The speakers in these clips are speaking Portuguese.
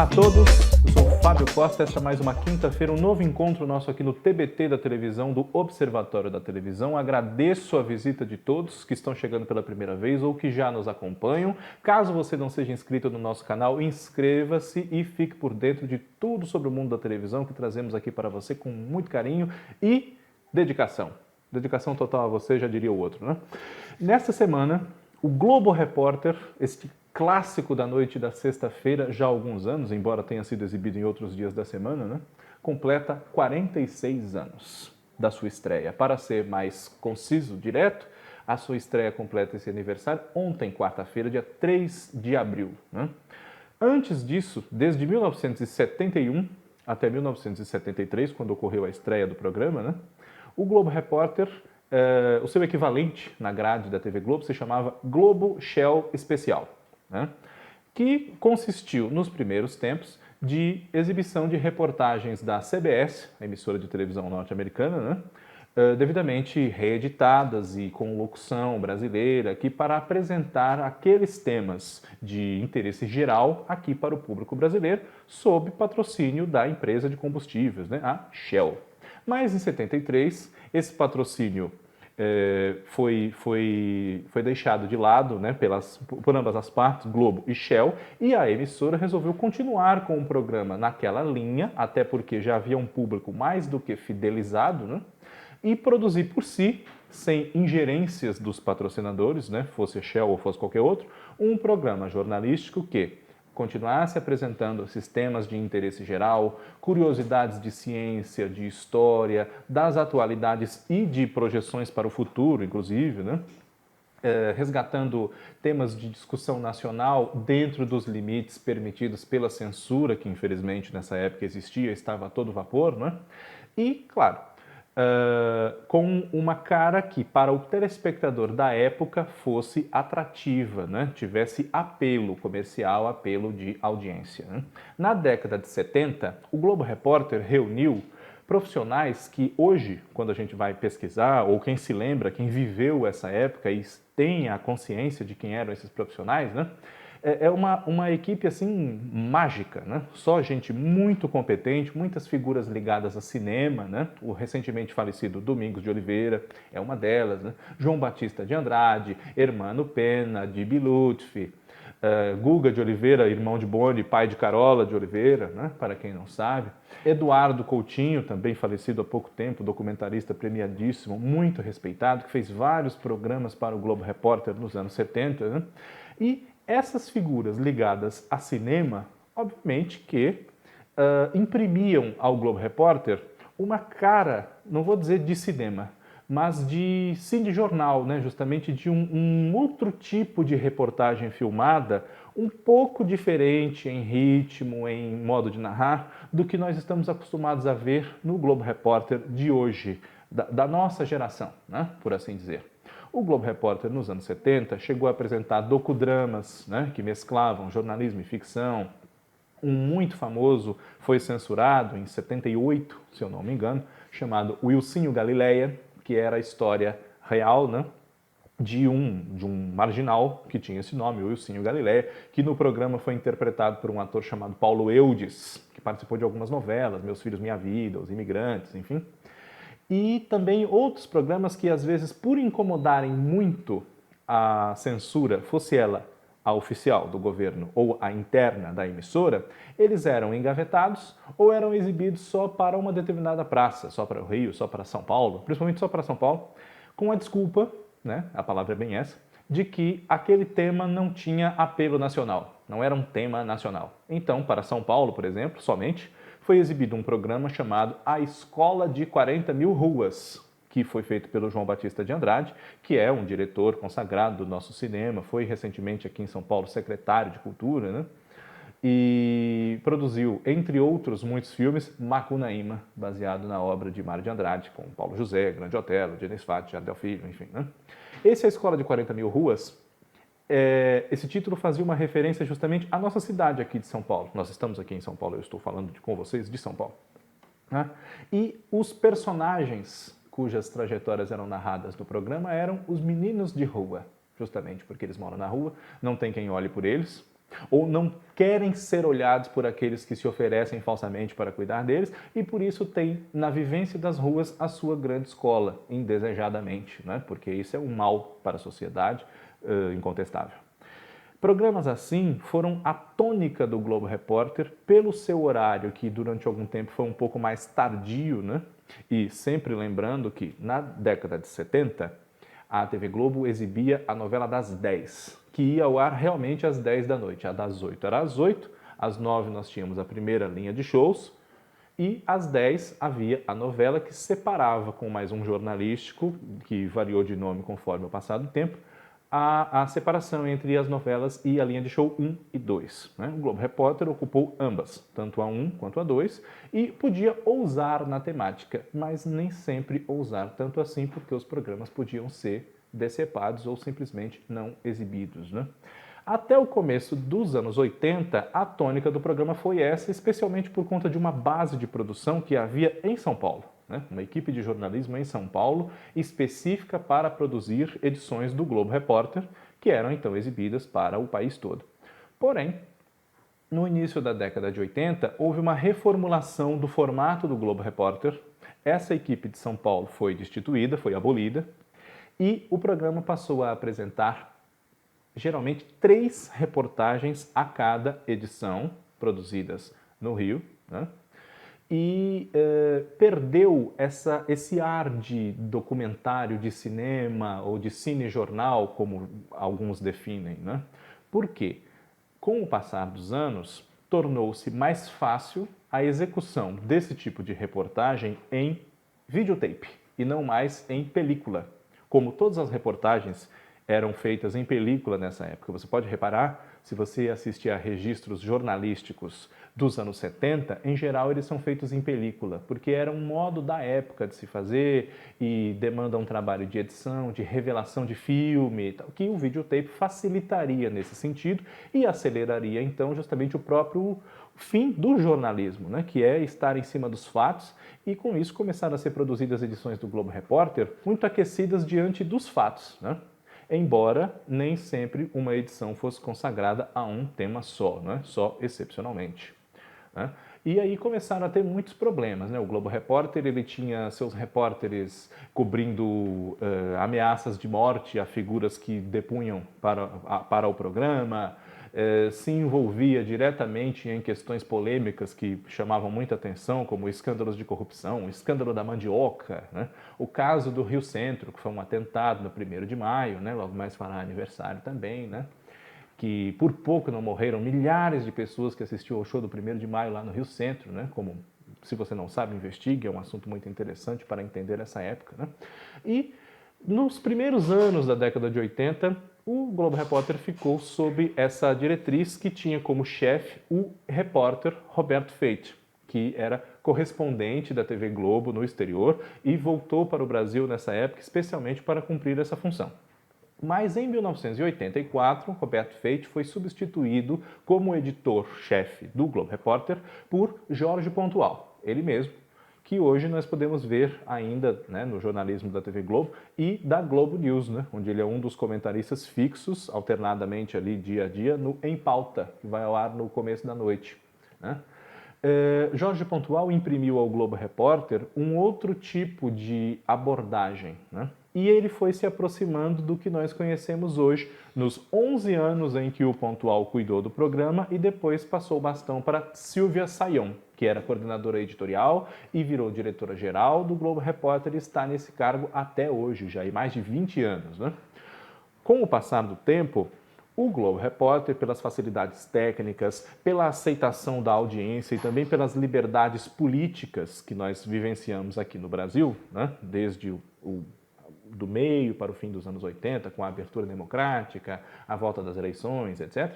Olá a todos, eu sou o Fábio Costa, esta é mais uma quinta-feira, um novo encontro nosso aqui no TBT da televisão, do Observatório da Televisão. Agradeço a visita de todos que estão chegando pela primeira vez ou que já nos acompanham. Caso você não seja inscrito no nosso canal, inscreva-se e fique por dentro de tudo sobre o mundo da televisão que trazemos aqui para você com muito carinho e dedicação. Dedicação total a você, já diria o outro, né? Nesta semana, o Globo Repórter, este clássico da noite da sexta-feira, já há alguns anos, embora tenha sido exibido em outros dias da semana, né? Completa 46 anos da sua estreia. Para ser mais conciso, direto, a sua estreia completa esse aniversário ontem, quarta-feira, dia 3 de abril. Né? Antes disso, desde 1971 até 1973, quando ocorreu a estreia do programa, né? O Globo Repórter, o seu equivalente na grade da TV Globo se chamava Globo Shell Especial, né? Que consistiu, nos primeiros tempos, de exibição de reportagens da CBS, a emissora de televisão norte-americana, né? Devidamente reeditadas e com locução brasileira, aqui para apresentar aqueles temas de interesse geral aqui para o público brasileiro, sob patrocínio da empresa de combustíveis, né? A Shell. Mas em 73, esse patrocínio foi deixado de lado, né, por ambas as partes, Globo e Shell, e a emissora resolveu continuar com o programa naquela linha, até porque já havia um público mais do que fidelizado, né, e produzir por si, sem ingerências dos patrocinadores, né, fosse a Shell ou fosse qualquer outro, um programa jornalístico que continuasse apresentando sistemas de interesse geral, curiosidades de ciência, de história, das atualidades e de projeções para o futuro, inclusive, né? Resgatando temas de discussão nacional dentro dos limites permitidos pela censura, que infelizmente nessa época existia, estava a todo vapor, né? E, claro, com uma cara que para o telespectador da época fosse atrativa, né? Tivesse apelo comercial, apelo de audiência. Né? Na década de 70, o Globo Repórter reuniu profissionais que hoje, quando a gente vai pesquisar, ou quem se lembra, quem viveu essa época e tem a consciência de quem eram esses profissionais, né? É uma equipe assim mágica, né? Só gente muito competente, muitas figuras ligadas a cinema, né? O recentemente falecido Domingos de Oliveira é uma delas, né? João Batista de Andrade, Hermano Pena, Dibi Lutfi, Guga de Oliveira, irmão de Boni, pai de Carola de Oliveira, né? Para quem não sabe. Eduardo Coutinho, também falecido há pouco tempo, documentarista premiadíssimo, muito respeitado, que fez vários programas para o Globo Repórter nos anos 70, né? E essas figuras ligadas a cinema, obviamente que imprimiam ao Globo Repórter uma cara, não vou dizer de cinema, mas de cinejornal, né? Justamente de um outro tipo de reportagem filmada, um pouco diferente em ritmo, em modo de narrar, do que nós estamos acostumados a ver no Globo Repórter de hoje, da nossa geração, né? Por assim dizer. O Globo Repórter, nos anos 70, chegou a apresentar docudramas, né, que mesclavam jornalismo e ficção. Um muito famoso foi censurado em 78, se eu não me engano, chamado Wilsinho Galileia, que era a história real, né, de um marginal que tinha esse nome, Wilsinho Galileia, que no programa foi interpretado por um ator chamado Paulo Eudes, que participou de algumas novelas, Meus Filhos, Minha Vida, Os Imigrantes, enfim. E também outros programas que, às vezes, por incomodarem muito a censura, fosse ela a oficial do governo ou a interna da emissora, eles eram engavetados ou eram exibidos só para uma determinada praça, só para o Rio, só para São Paulo, principalmente só para São Paulo, com a desculpa, né, a palavra é bem essa, de que aquele tema não tinha apelo nacional, não era um tema nacional. Então, para São Paulo, por exemplo, somente, foi exibido um programa chamado A Escola de 40 Mil Ruas, que foi feito pelo João Batista de Andrade, que é um diretor consagrado do nosso cinema, foi recentemente aqui em São Paulo secretário de Cultura, né? E produziu, entre outros muitos filmes, Macunaíma, baseado na obra de Mário de Andrade, com Paulo José, Grande Otelo, Denis Fati, Jardel Filho, enfim. Né? Esse é A Escola de 40 Mil Ruas. Esse título fazia uma referência justamente à nossa cidade aqui de São Paulo. Nós estamos aqui em São Paulo, eu estou falando com vocês de São Paulo. Né? E os personagens cujas trajetórias eram narradas no programa eram os meninos de rua, justamente porque eles moram na rua, não tem quem olhe por eles, ou não querem ser olhados por aqueles que se oferecem falsamente para cuidar deles, e por isso tem na vivência das ruas a sua grande escola, indesejadamente, né? Porque isso é um mal para a sociedade, incontestável. Programas assim foram a tônica do Globo Repórter pelo seu horário, que durante algum tempo foi um pouco mais tardio, né? E sempre lembrando que na década de 70, a TV Globo exibia a novela das 10, que ia ao ar realmente às 10 da noite. A das 8 era às 8, às 9 nós tínhamos a primeira linha de shows, e às 10 havia a novela que separava com mais um jornalístico, que variou de nome conforme o passar do tempo, a separação entre as novelas e a linha de show 1 e 2. Né? O Globo Repórter ocupou ambas, tanto a 1 quanto a 2, e podia ousar na temática, mas nem sempre ousar tanto assim, porque os programas podiam ser decepados ou simplesmente não exibidos. Né? Até o começo dos anos 80, a tônica do programa foi essa, especialmente por conta de uma base de produção que havia em São Paulo. Uma equipe de jornalismo em São Paulo específica para produzir edições do Globo Repórter, que eram então exibidas para o país todo. Porém, no início da década de 80, houve uma reformulação do formato do Globo Repórter. Essa equipe de São Paulo foi destituída, foi abolida, e o programa passou a apresentar geralmente 3 reportagens a cada edição, produzidas no Rio, né? E perdeu esse ar de documentário, de cinema ou de cinejornal, como alguns definem. Né? Por quê? Com o passar dos anos, tornou-se mais fácil a execução desse tipo de reportagem em videotape e não mais em película. Como todas as reportagens eram feitas em película nessa época. Você pode reparar, se você assistir a registros jornalísticos dos anos 70, em geral eles são feitos em película, porque era um modo da época de se fazer e demanda um trabalho de edição, de revelação de filme, que o videotape facilitaria nesse sentido e aceleraria então justamente o próprio fim do jornalismo, né, que é estar em cima dos fatos, e com isso começaram a ser produzidas edições do Globo Repórter muito aquecidas diante dos fatos, né? Embora nem sempre uma edição fosse consagrada a um tema só, né? Só excepcionalmente. Né? E aí começaram a ter muitos problemas. Né? O Globo Repórter ele tinha seus repórteres cobrindo ameaças de morte a figuras que depunham para o programa, se envolvia diretamente em questões polêmicas que chamavam muita atenção, como escândalos de corrupção, o escândalo da mandioca, né? O caso do Rio Centro, que foi um atentado no 1º de maio, né? Logo mais fará aniversário também, né? Que por pouco não morreram milhares de pessoas que assistiam ao show do 1º de maio lá no Rio Centro, né? Como, se você não sabe, investigue, é um assunto muito interessante para entender essa época, né? E nos primeiros anos da década de 80, o Globo Repórter ficou sob essa diretriz que tinha como chefe o repórter Roberto Feito, que era correspondente da TV Globo no exterior e voltou para o Brasil nessa época especialmente para cumprir essa função. Mas em 1984, Roberto Feito foi substituído como editor-chefe do Globo Repórter por Jorge Pontual, ele mesmo, que hoje nós podemos ver ainda, né, no jornalismo da TV Globo e da Globo News, né, onde ele é um dos comentaristas fixos, alternadamente ali dia a dia, no Em Pauta, que vai ao ar no começo da noite. Né? Jorge Pontual imprimiu ao Globo Repórter um outro tipo de abordagem, né? E ele foi se aproximando do que nós conhecemos hoje, nos 11 anos em que o Pontual cuidou do programa e depois passou o bastão para Silvia Saion, que era coordenadora editorial e virou diretora-geral do Globo Repórter e está nesse cargo até hoje, já há mais de 20 anos. Né? Com o passar do tempo, o Globo Repórter, pelas facilidades técnicas, pela aceitação da audiência e também pelas liberdades políticas que nós vivenciamos aqui no Brasil, né? Desde do meio para o fim dos anos 80, com a abertura democrática, a volta das eleições, etc.,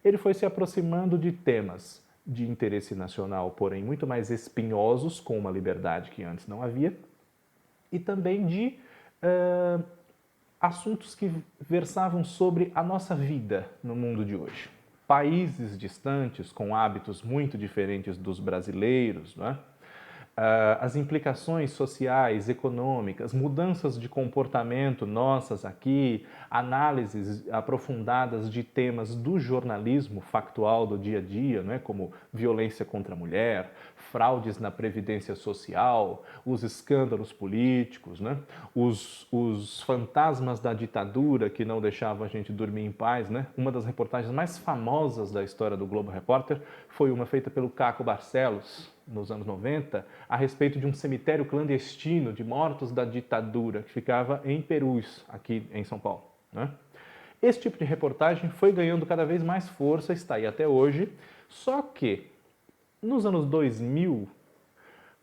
ele foi se aproximando de temas de interesse nacional, porém muito mais espinhosos, com uma liberdade que antes não havia, e também de assuntos que versavam sobre a nossa vida no mundo de hoje. Países distantes, com hábitos muito diferentes dos brasileiros, não é? as implicações sociais, econômicas, mudanças de comportamento nossas aqui, análises aprofundadas de temas do jornalismo factual do dia a dia, né, como violência contra a mulher, fraudes na previdência social, os escândalos políticos, né, os fantasmas da ditadura que não deixavam a gente dormir em paz. Né? Uma das reportagens mais famosas da história do Globo Repórter foi uma feita pelo Caco Barcelos, nos anos 90, a respeito de um cemitério clandestino de mortos da ditadura que ficava em Perus, aqui em São Paulo. Né? Esse tipo de reportagem foi ganhando cada vez mais força, está aí até hoje, só que nos anos 2000,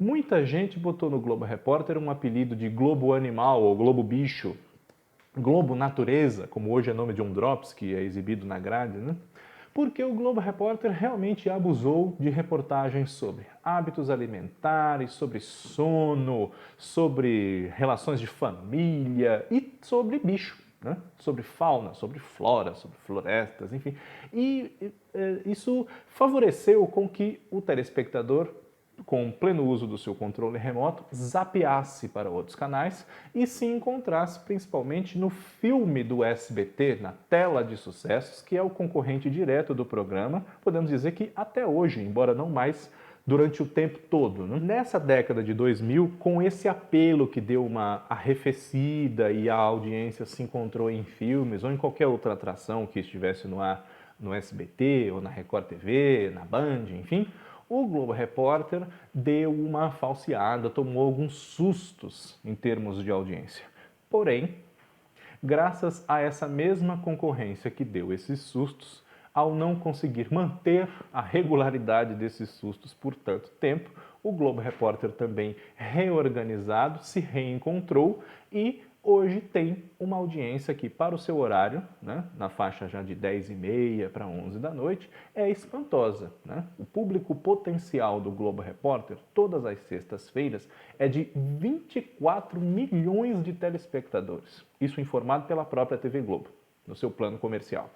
muita gente botou no Globo Repórter um apelido de Globo Animal ou Globo Bicho, Globo Natureza, como hoje é nome de um Drops que é exibido na grade, né? Porque o Globo Repórter realmente abusou de reportagens sobre hábitos alimentares, sobre sono, sobre relações de família e sobre bicho, né? Sobre fauna, sobre flora, sobre florestas, enfim. E isso favoreceu com que o telespectador, com pleno uso do seu controle remoto, zapeasse para outros canais e se encontrasse principalmente no filme do SBT, na Tela de Sucessos, que é o concorrente direto do programa, podemos dizer que até hoje, embora não mais durante o tempo todo. Né? Nessa década de 2000, com esse apelo que deu uma arrefecida e a audiência se encontrou em filmes ou em qualquer outra atração que estivesse no ar no SBT ou na Record TV, na Band, enfim, o Globo Repórter deu uma falseada, tomou alguns sustos em termos de audiência. Porém, graças a essa mesma concorrência que deu esses sustos, ao não conseguir manter a regularidade desses sustos por tanto tempo, o Globo Repórter também reorganizado se reencontrou e hoje tem uma audiência que para o seu horário, né, na faixa já de 10h30 para 11 da noite, é espantosa. Né? O público potencial do Globo Repórter, todas as sextas-feiras, é de 24 milhões de telespectadores. Isso informado pela própria TV Globo, no seu plano comercial.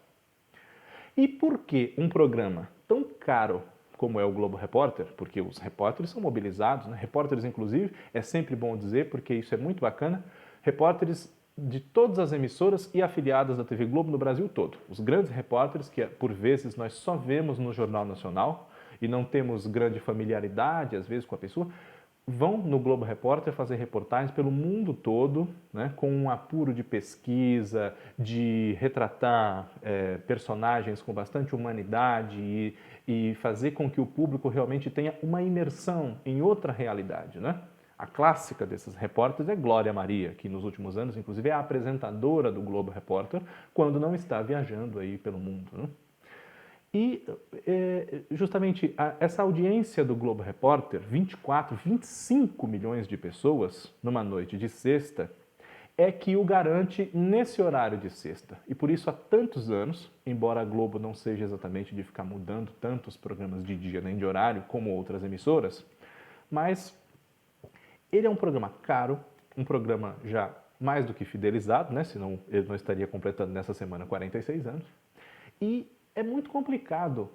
E por que um programa tão caro como é o Globo Repórter, porque os repórteres são mobilizados, né? Repórteres, inclusive, é sempre bom dizer, porque isso é muito bacana, repórteres de todas as emissoras e afiliadas da TV Globo no Brasil todo. Os grandes repórteres, que por vezes nós só vemos no Jornal Nacional e não temos grande familiaridade, às vezes, com a pessoa, vão no Globo Repórter fazer reportagens pelo mundo todo, né, com um apuro de pesquisa, de retratar personagens com bastante humanidade e fazer com que o público realmente tenha uma imersão em outra realidade. Né? A clássica desses repórteres é Glória Maria, que nos últimos anos, inclusive, é a apresentadora do Globo Repórter, quando não está viajando aí pelo mundo. Né? E justamente essa audiência do Globo Repórter, 24, 25 milhões de pessoas numa noite de sexta, é que o garante nesse horário de sexta. E por isso há tantos anos, embora a Globo não seja exatamente de ficar mudando tantos programas de dia nem de horário como outras emissoras, mas ele é um programa caro, um programa já mais do que fidelizado, né? Senão ele não estaria completando nessa semana 46 anos. E é muito complicado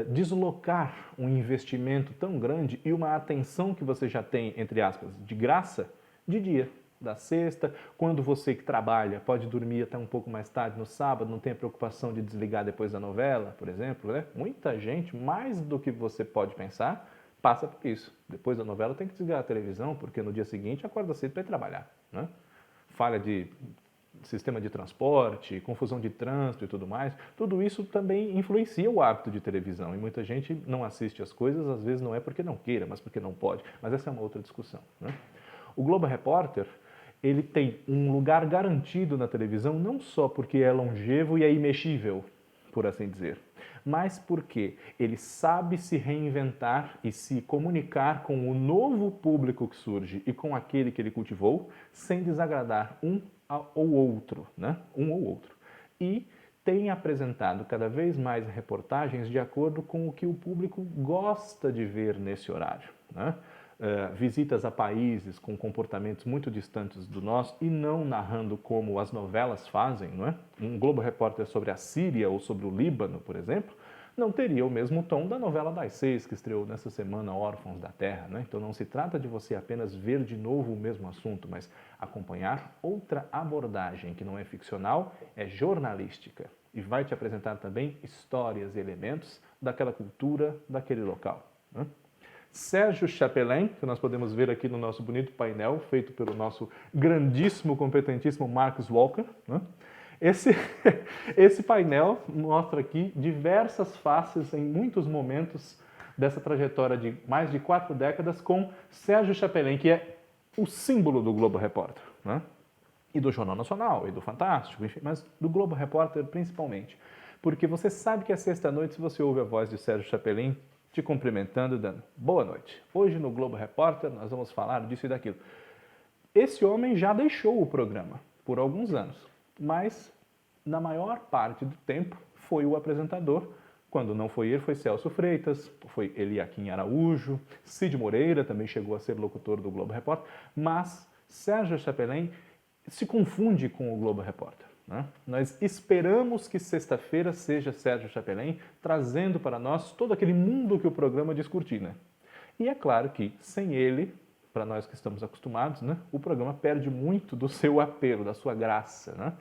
deslocar um investimento tão grande e uma atenção que você já tem, entre aspas, de graça, de dia, da sexta, quando você que trabalha pode dormir até um pouco mais tarde no sábado, não tem a preocupação de desligar depois da novela, por exemplo. Né? Muita gente, mais do que você pode pensar, passa por isso. Depois da novela tem que desligar a televisão, porque no dia seguinte acorda cedo para ir trabalhar. Né? Falha de sistema de transporte, confusão de trânsito e tudo mais, tudo isso também influencia o hábito de televisão. E muita gente não assiste as coisas, às vezes não é porque não queira, mas porque não pode. Mas essa é uma outra discussão. Né? O Globo Repórter, ele tem um lugar garantido na televisão, não só porque é longevo e é imexível, por assim dizer, mas porque ele sabe se reinventar e se comunicar com o novo público que surge e com aquele que ele cultivou, sem desagradar um ou outro, né? Um ou outro. E tem apresentado cada vez mais reportagens de acordo com o que o público gosta de ver nesse horário, né? Visitas a países com comportamentos muito distantes do nosso e não narrando como as novelas fazem, não é? Um Globo Repórter sobre a Síria ou sobre o Líbano, por exemplo, não teria o mesmo tom da novela das 6 que estreou nessa semana, Órfãos da Terra, né? Então não se trata de você apenas ver de novo o mesmo assunto, mas acompanhar outra abordagem que não é ficcional, é jornalística e vai te apresentar também histórias e elementos daquela cultura, daquele local, né? Sérgio Chapelain, que nós podemos ver aqui no nosso bonito painel, feito pelo nosso grandíssimo, competentíssimo Marcus Walker, né? Esse painel mostra aqui diversas faces em muitos momentos dessa trajetória de mais de 4 décadas com Sérgio Chapelain, que é o símbolo do Globo Repórter, né? E do Jornal Nacional, e do Fantástico, enfim, mas do Globo Repórter principalmente. Porque você sabe que é sexta-noite, se você ouve a voz de Sérgio Chapelain te cumprimentando, dando boa noite. Hoje no Globo Repórter nós vamos falar disso e daquilo. Esse homem já deixou o programa por alguns anos, mas na maior parte do tempo foi o apresentador. Quando não foi ele, foi Celso Freitas, foi Eliakim Araújo, Cid Moreira também chegou a ser locutor do Globo Repórter, mas Sérgio Chapelain se confunde com o Globo Repórter, né? Nós esperamos que sexta-feira seja Sérgio Chapelain trazendo para nós todo aquele mundo que o programa diz curtir, né? E é claro que sem ele, para nós que estamos acostumados, né, o programa perde muito do seu apelo, da sua graça, né?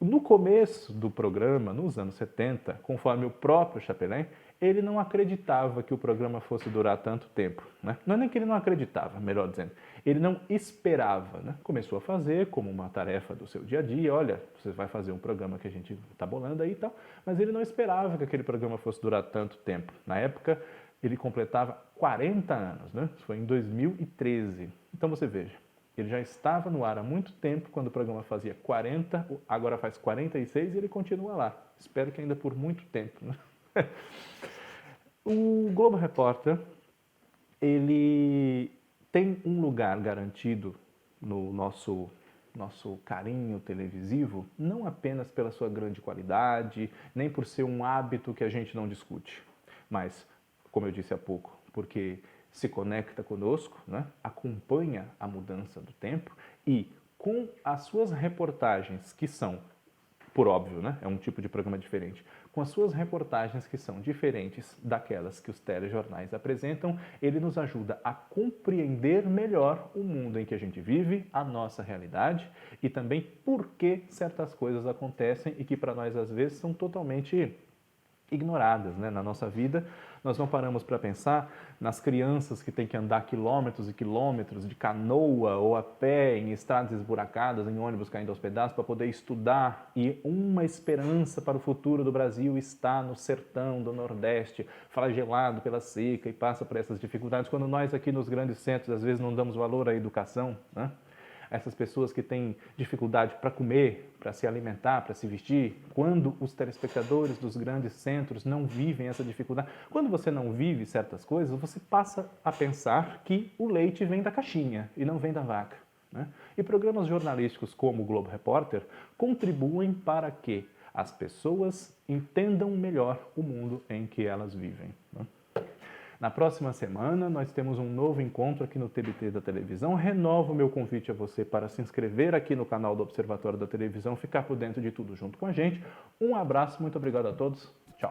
No começo do programa, nos anos 70, conforme o próprio Chapelain, ele não acreditava que o programa fosse durar tanto tempo, né? Não é nem que ele não acreditava, melhor dizendo, ele não esperava, né? Começou a fazer como uma tarefa do seu dia a dia, olha, você vai fazer um programa que a gente está bolando aí e tal, mas ele não esperava que aquele programa fosse durar tanto tempo. Na época, ele completava 40 anos, né? Isso foi em 2013. Então você veja, ele já estava no ar há muito tempo, quando o programa fazia 40, agora faz 46 e ele continua lá. Espero que ainda por muito tempo, né? O Globo Repórter, ele tem um lugar garantido no nosso carinho televisivo, não apenas pela sua grande qualidade, nem por ser um hábito que a gente não discute, mas, como eu disse há pouco, porque se conecta conosco, né? Acompanha a mudança do tempo e com as suas reportagens, que são, por óbvio, né? É um tipo de programa diferente, com as suas reportagens que são diferentes daquelas que os telejornais apresentam, ele nos ajuda a compreender melhor o mundo em que a gente vive, a nossa realidade e também por que certas coisas acontecem e que para nós às vezes são totalmente ignoradas, né? Na nossa vida. Nós não paramos para pensar nas crianças que têm que andar quilômetros e quilômetros de canoa ou a pé em estradas esburacadas, em ônibus caindo aos pedaços para poder estudar, e uma esperança para o futuro do Brasil está no sertão do Nordeste, flagelado pela seca e passa por essas dificuldades, quando nós aqui nos grandes centros às vezes não damos valor à educação, né? Essas pessoas que têm dificuldade para comer, para se alimentar, para se vestir, quando os telespectadores dos grandes centros não vivem essa dificuldade, quando você não vive certas coisas, você passa a pensar que o leite vem da caixinha e não vem da vaca, né? E programas jornalísticos como o Globo Repórter contribuem para que as pessoas entendam melhor o mundo em que elas vivem, né? Na próxima semana, nós temos um novo encontro aqui no TBT da televisão. Renovo o meu convite a você para se inscrever aqui no canal do Observatório da Televisão, ficar por dentro de tudo junto com a gente. Um abraço, muito obrigado a todos. Tchau.